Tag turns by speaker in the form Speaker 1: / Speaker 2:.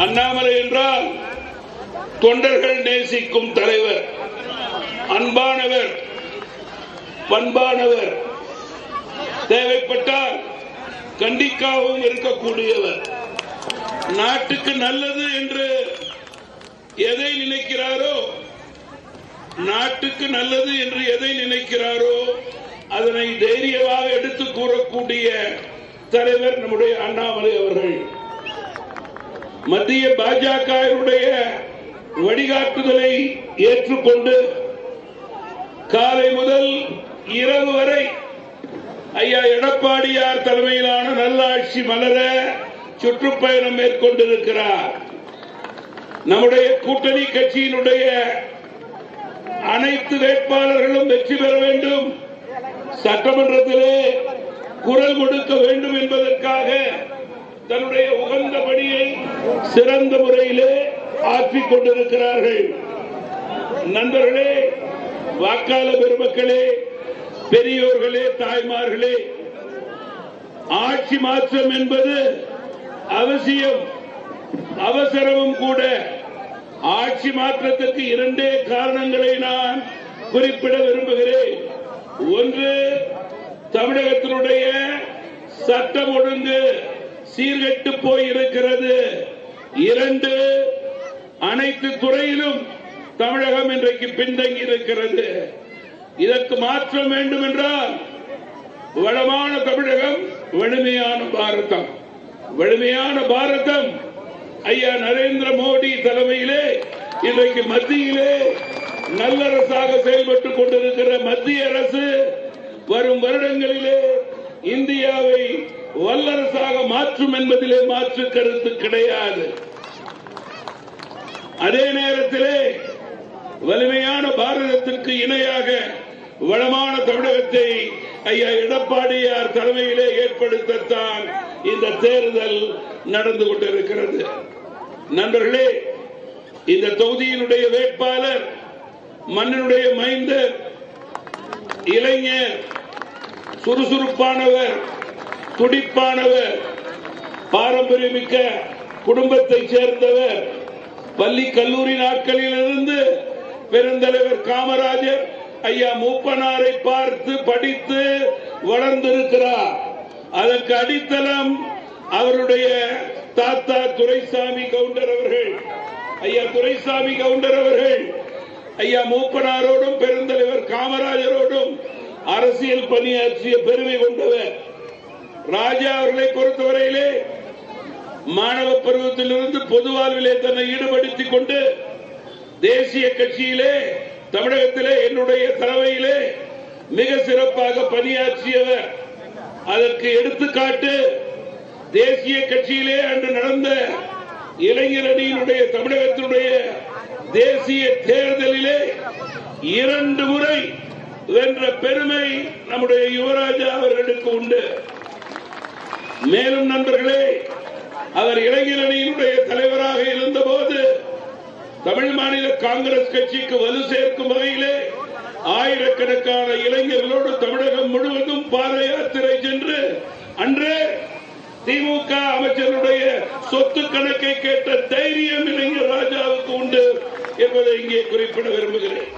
Speaker 1: அண்ணாமலை என்றால் தொண்டர்கள் நேசிக்கும் தலைவர், அன்பானவர், பண்பானவர், தேவைப்பட்டால் கண்டிக்காகவும் இருக்கக்கூடியவர். நாட்டுக்கு நல்லது என்று எதை நினைக்கிறாரோ, நாட்டுக்கு நல்லது என்று எதை நினைக்கிறாரோ அதனை தைரியமாக எடுத்து கூறக்கூடிய தலைவர் நம்முடைய அண்ணாமலை அவர்கள். மத்திய பாஜகவுடைய வழிகாட்டுதலை ஏற்றுக்கொண்டு காலை முதல் இரவு வரை ஐயா எடப்பாடியார் தலைமையிலான நல்லாட்சி மலர சுற்றுப்பயணம் மேற்கொண்டிருக்கிறார். நம்முடைய கூட்டணி கட்சியினுடைய அனைத்து வேட்பாளர்களும் வெற்றி பெற வேண்டும், சட்டமன்றத்திலே குரல் கொடுக்க வேண்டும் என்பதற்காக தன்னுடைய உகந்த பணியை சிறந்த முறையிலே ஆற்றிக் கொண்டிருக்கிறார்கள். நண்பர்களே, வாக்காளர் பெருமக்களே, பெரியோர்களே, தாய்மார்களே, ஆட்சி மாற்றம் என்பது அவசியம், அவசரமும் கூட. ஆட்சி மாற்றத்திற்கு இரண்டே காரணங்களை நான் குறிப்பிட விரும்புகிறேன். ஒன்று, தமிழகத்தினுடைய சட்டம் ஒழுங்கு சீர்கெட்டு போயிருக்கிறது. இரண்டு, அனைத்து துறையிலும் தமிழகம் இன்றைக்கு பின்தங்கி இருக்கிறது. இதற்கு மாற்றம் வேண்டும் என்றால் வளமான தமிழகம், வலிமையான பாரதம். வலிமையான பாரதம் ஐயா நரேந்திர மோடி தலைமையிலே இன்றைக்கு மத்தியிலே நல்லரசாக செயல்பட்டுக் கொண்டிருக்கிற மத்திய அரசு வரும் வருடங்களிலே இந்தியாவை வல்லரசாக மாற்றும் என்பதிலே மாற்று கருத்து கிடையாது. அதே நேரத்திலே வலிமையான பாரதத்திற்கு இணையாக வளமான தமிழகத்தை ஐயா எடப்பாடியார் தலைமையிலே ஏற்படுத்தத்தான் இந்த தேர்தல் நடந்து கொண்டிருக்கிறது. நண்பர்களே, இந்த தொகுதியினுடைய வேட்பாளர் மண்ணினுடைய மைந்தர், இளைஞர், சுறுசுறுப்பானவர், துடிப்பானவர், பாரம்பரியமிக்க குடும்பத்தைச் சேர்ந்தவர். பள்ளி கல்லூரி நாட்களிலிருந்து பெருந்தலைவர் காமராஜர் ஐயா மூப்பனாரை பார்த்து படித்து வளர்ந்திருக்கிறார். அதற்கு அடித்தளம் அவருடைய தாத்தா துரைசாமி கவுண்டர் அவர்கள். ஐயா துரைசாமி கவுண்டர் அவர்கள் ஐயா மூப்பனாரோடும் பெருந்தலைவர் காமராஜரோடும் அரசியல் பணியாற்றிய பெருமை கொண்டவர். ராஜா அவர்களை பொறுத்தவரையிலே மாணவ பருவத்திலிருந்து பொது வாழ்விலே தன்னை ஈடுபடுத்திக் கொண்டு தேசிய கட்சியிலே தமிழகத்திலே என்னுடைய தலைமையிலே மிக சிறப்பாக பணியாற்றியவர். அதற்கு எடுத்துக்காட்டு தேசிய கட்சியிலே அன்று நடந்த இளைஞர் அணியினுடைய தமிழகத்தினுடைய தேசிய தேர்தலிலே 2 முறை வென்ற பெருமை நம்முடைய யுவராஜா அவர்களுக்கு உண்டு. மேலும் நண்பர்களே, அவர் இளைஞர் அணியினுடைய தலைவராக இருந்தபோது தமிழ் மாநில காங்கிரஸ் கட்சிக்கு வலு சேர்க்கும் வகையிலே ஆயிரக்கணக்கான இளைஞர்களோடு தமிழகம் முழுவதும் பாத யாத்திரை சென்று அன்றே திமுக அமைச்சருடைய சொத்து கணக்கை கேட்ட தைரியம் இளைஞர் ராஜாவுக்கு உண்டு என்பதை இங்கே குறிப்பிட விரும்புகிறேன்.